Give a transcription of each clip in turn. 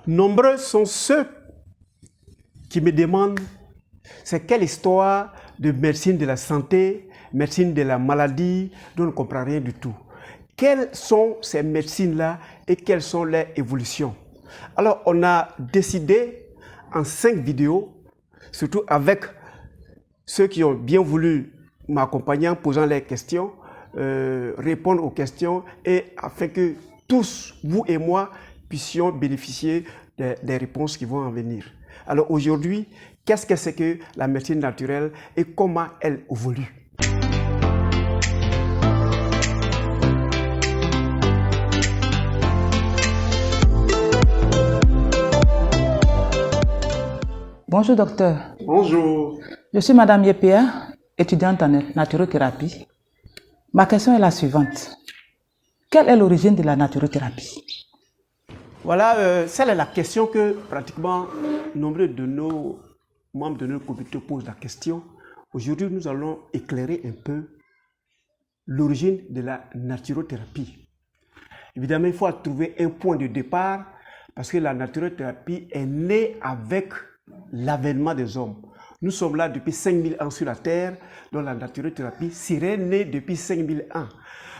Nombreux sont ceux qui me demandent c'est quelle histoire de médecine de la santé, médecine de la maladie, dont on ne comprend rien du tout. Quelles sont ces médecines-là et quelles sont leurs évolutions? Alors, on a décidé en 5 vidéos, surtout avec ceux qui ont bien voulu m'accompagner en posant les questions, répondre aux questions et afin que tous, vous et moi, puissions bénéficier des réponses qui vont en venir. Alors aujourd'hui, qu'est-ce que c'est que la médecine naturelle et comment elle évolue? Bonjour docteur. Bonjour. Je suis Madame Yepia, étudiante en naturothérapie. Ma question est la suivante. Quelle est l'origine de la naturothérapie? Voilà, celle est la question que pratiquement nombreux de nos membres de notre communauté posent la question. Aujourd'hui, nous allons éclairer un peu l'origine de la naturothérapie. Évidemment, il faut trouver un point de départ parce que la naturothérapie est née avec l'avènement des hommes. Nous sommes là depuis 5000 ans sur la Terre, donc la naturothérapie serait née depuis 5000 ans.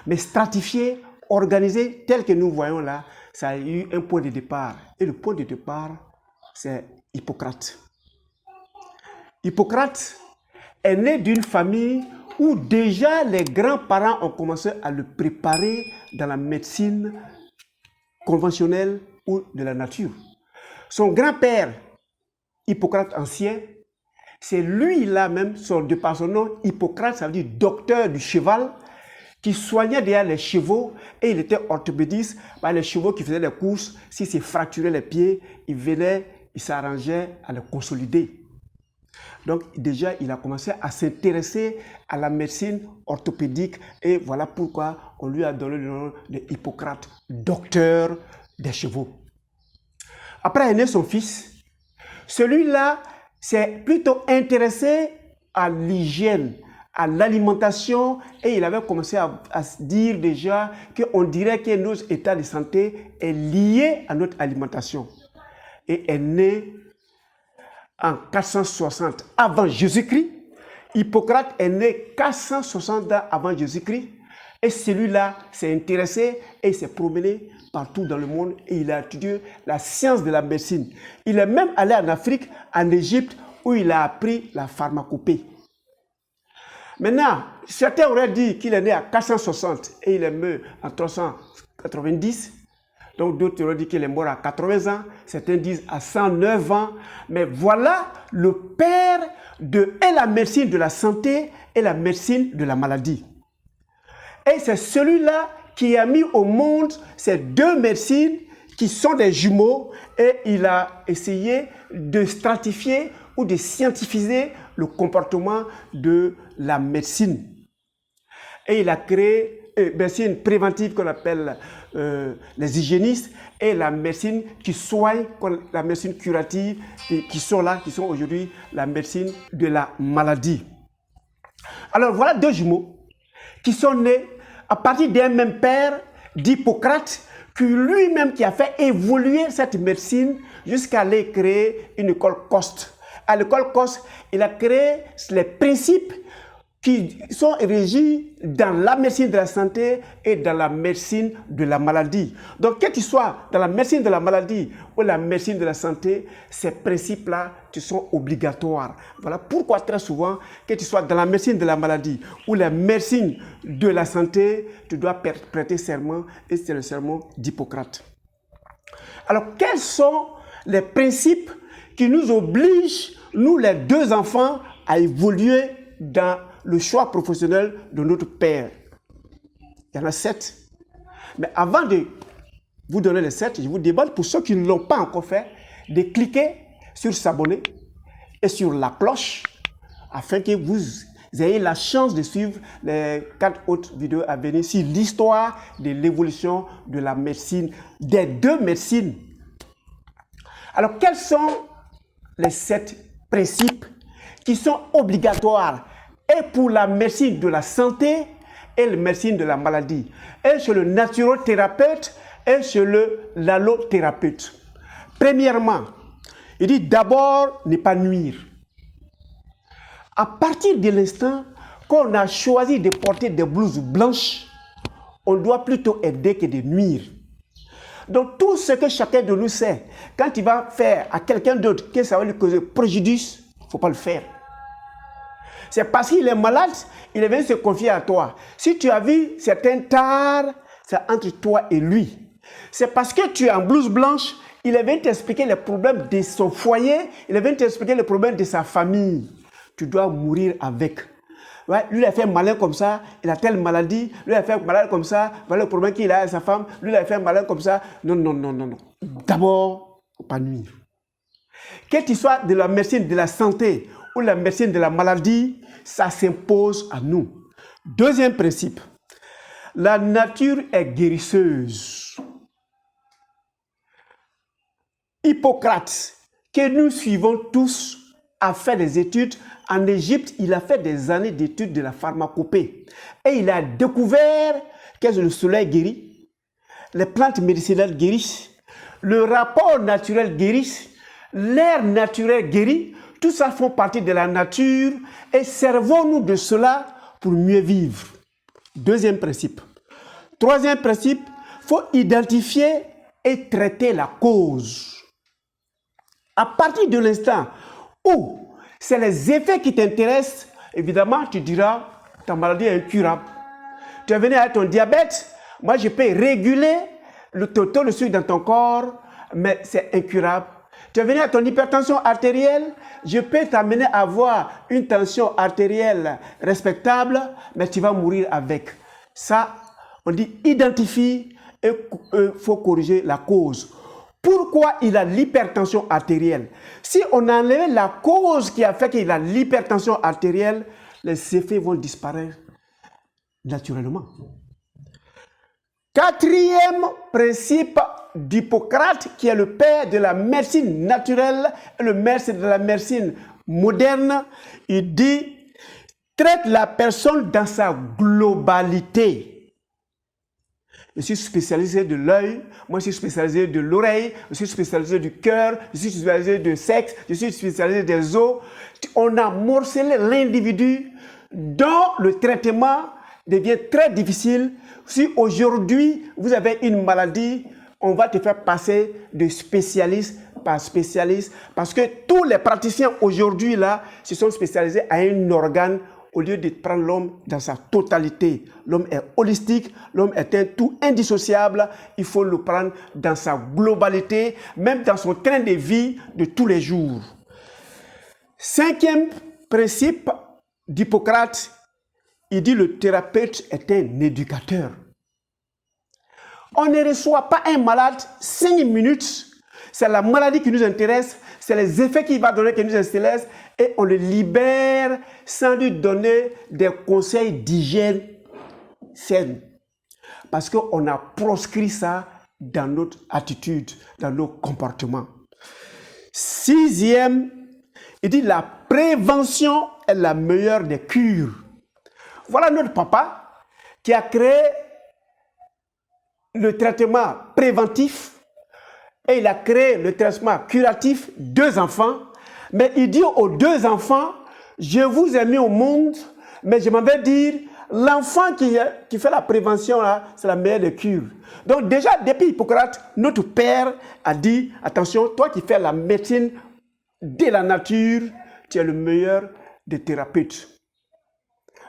Mais stratifiée, organisée, telle que nous voyons là, ça a eu un point de départ. Et le point de départ, c'est Hippocrate. Hippocrate est né d'une famille où déjà les grands-parents ont commencé à le préparer dans la médecine conventionnelle ou de la nature. Son grand-père, Hippocrate ancien, c'est lui-là même, de par son nom, Hippocrate, ça veut dire docteur du cheval, qui soignait déjà les chevaux et il était orthopédiste. Les chevaux qui faisaient les courses, s'ils se fracturaient les pieds, il venait, il s'arrangeait à les consolider. Donc déjà, il a commencé à s'intéresser à la médecine orthopédique et voilà pourquoi on lui a donné le nom de Hippocrate, docteur des chevaux. Après est né son fils. Celui-là s'est plutôt intéressé à l'hygiène, à l'alimentation et il avait commencé à dire déjà qu'on dirait que notre état de santé est lié à notre alimentation. Et est né en 460 avant Jésus-Christ. Hippocrate est né 460 ans avant Jésus-Christ. Et celui-là s'est intéressé et il s'est promené partout dans le monde et il a étudié la science de la médecine. Il est même allé en Afrique, en Égypte, où il a appris la pharmacopée. Maintenant, certains auraient dit qu'il est né à 460 et il est mort en 390. Donc d'autres auraient dit qu'il est mort à 80 ans. Certains disent à 109 ans. Mais voilà le père de la médecine de la santé et la médecine de la maladie. Et c'est celui-là qui a mis au monde ces deux médecines qui sont des jumeaux et il a essayé de stratifier ou de scientifiser le comportement de la médecine. Et il a créé une médecine préventive qu'on appelle les hygiénistes et la médecine qui soigne, la médecine curative qui sont là, qui sont aujourd'hui la médecine de la maladie. Alors voilà deux jumeaux qui sont nés à partir d'un même père d'Hippocrate, qui lui-même qui a fait évoluer cette médecine jusqu'à aller créer une école Coste. À l'école Coste, il a créé les principes qui sont régis dans la médecine de la santé et dans la médecine de la maladie. Donc, quel qu'il soit dans la médecine de la maladie ou la médecine de la santé, ces principes-là qui sont obligatoires. Voilà pourquoi très souvent, que tu sois dans la médecine de la maladie ou la médecine de la santé, tu dois prêter serment et c'est le serment d'Hippocrate. Alors, quels sont les principes qui nous obligent, nous les deux enfants, à évoluer dans le choix professionnel de notre père? Il y en a 7. Mais avant de vous donner les 7, je vous demande, pour ceux qui ne l'ont pas encore fait, de cliquer sur s'abonner et sur la cloche afin que vous ayez la chance de suivre les 4 autres vidéos à venir sur l'histoire de l'évolution de la médecine, des deux médecines. Alors, quels sont les 7 principes qui sont obligatoires et pour la médecine de la santé et la médecine de la maladie, et chez le naturothérapeute et chez l'allothérapeute? Premièrement, il dit d'abord ne pas nuire. À partir de l'instant qu'on a choisi de porter des blouses blanches, on doit plutôt aider que de nuire. Donc tout ce que chacun de nous sait, quand il va faire à quelqu'un d'autre que ça va lui causer préjudice, il ne faut pas le faire. C'est parce qu'il est malade, il est venu se confier à toi. Si tu as vu certains tares, c'est entre toi et lui. C'est parce que tu es en blouse blanche, il est venu t'expliquer les problèmes de son foyer, il est venu t'expliquer les problèmes de sa famille. Tu dois mourir avec. Ouais, lui, il a fait malin comme ça, il a telle maladie, lui, il a fait malin comme ça, voilà le problème qu'il a avec sa femme, lui, il a fait malin comme ça. Non, non, non, non, non. D'abord, il ne faut pas nuire. Quelle qu'il soit de la médecine de la santé ou la médecine de la maladie, ça s'impose à nous. Deuxième principe, la nature est guérisseuse. Hippocrate, que nous suivons tous, a fait des études. En Égypte, il a fait des années d'études de la pharmacopée. Et il a découvert que le soleil guérit, les plantes médicinales guérissent, le rapport naturel guérisse, l'air naturel guérit. Tout ça font partie de la nature et servons-nous de cela pour mieux vivre. Deuxième principe. Troisième principe, il faut identifier et traiter la cause. À partir de l'instant où c'est les effets qui t'intéressent, évidemment, tu diras, ta maladie est incurable. Tu es venu avec ton diabète, moi je peux réguler le taux de sucre dans ton corps, mais c'est incurable. Tu es venu avec ton hypertension artérielle, je peux t'amener à avoir une tension artérielle respectable, mais tu vas mourir avec. Ça, on dit identifie et faut corriger la cause. Pourquoi il a l'hypertension artérielle? Si on enlève la cause qui a fait qu'il a l'hypertension artérielle, les effets vont disparaître naturellement. Quatrième principe d'Hippocrate, qui est le père de la médecine naturelle et le maître de la médecine moderne, il dit « traite la personne dans sa globalité ». Je suis spécialisé de l'œil, moi je suis spécialisé de l'oreille, je suis spécialisé du cœur, je suis spécialisé du sexe, je suis spécialisé des os. On a morcelé l'individu dont le traitement devient très difficile. Si aujourd'hui vous avez une maladie, on va te faire passer de spécialiste par spécialiste parce que tous les praticiens aujourd'hui là se sont spécialisés à un organe au lieu de prendre l'homme dans sa totalité. L'homme est holistique, l'homme est un tout indissociable, il faut le prendre dans sa globalité, même dans son train de vie de tous les jours. Cinquième principe d'Hippocrate, il dit le thérapeute est un éducateur. On ne reçoit pas un malade 5 minutes, c'est la maladie qui nous intéresse, c'est les effets qu'il va donner qui nous intéressent, et on le libère sans lui donner des conseils d'hygiène saine. Parce qu'on a proscrit ça dans notre attitude, dans nos comportements. Sixième, il dit la prévention est la meilleure des cures. Voilà notre papa qui a créé le traitement préventif et il a créé le traitement curatif, 2 enfants. Mais il dit aux 2 enfants, je vous ai mis au monde, mais je m'en vais dire, l'enfant qui fait la prévention, c'est la meilleure des cures. Donc déjà, depuis Hippocrate, notre père a dit, attention, toi qui fais la médecine de la nature, tu es le meilleur des thérapeutes.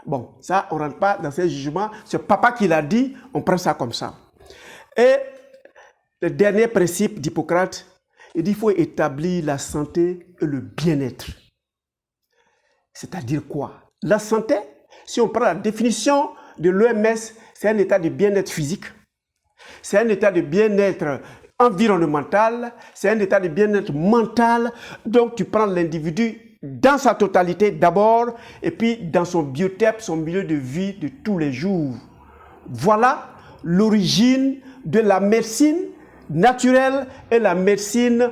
Bon, ça, on ne rentre pas dans ces jugements. C'est papa qui l'a dit, on prend ça comme ça. Et le dernier principe d'Hippocrate, il dit qu'il faut établir la santé et le bien-être. C'est-à-dire quoi? La santé, si on prend la définition de l'OMS, c'est un état de bien-être physique, c'est un état de bien-être environnemental, c'est un état de bien-être mental. Donc tu prends l'individu dans sa totalité d'abord, et puis dans son biotype, son milieu de vie de tous les jours. Voilà l'origine de la médecine naturelle et la médecine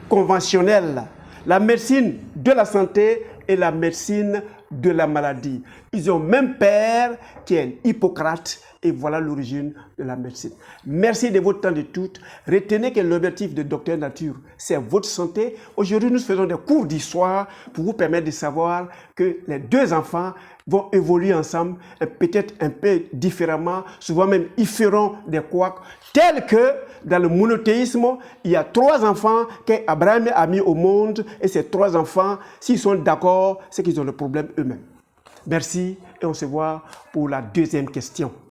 conventionnelle. La médecine de la santé et la médecine de la maladie. Ils ont même père qui est Hippocrate. Et voilà l'origine de la médecine. Merci de votre temps d'écoute. Retenez que l'objectif de Docteur Nature, c'est votre santé. Aujourd'hui, nous faisons des cours d'histoire pour vous permettre de savoir que les deux enfants vont évoluer ensemble, peut-être un peu différemment, souvent même ils feront des couacs, tels que dans le monothéisme, il y a 3 enfants qu'Abraham a mis au monde, et ces 3 enfants, s'ils sont d'accord, c'est qu'ils ont le problème eux-mêmes. Merci et on se voit pour la deuxième question.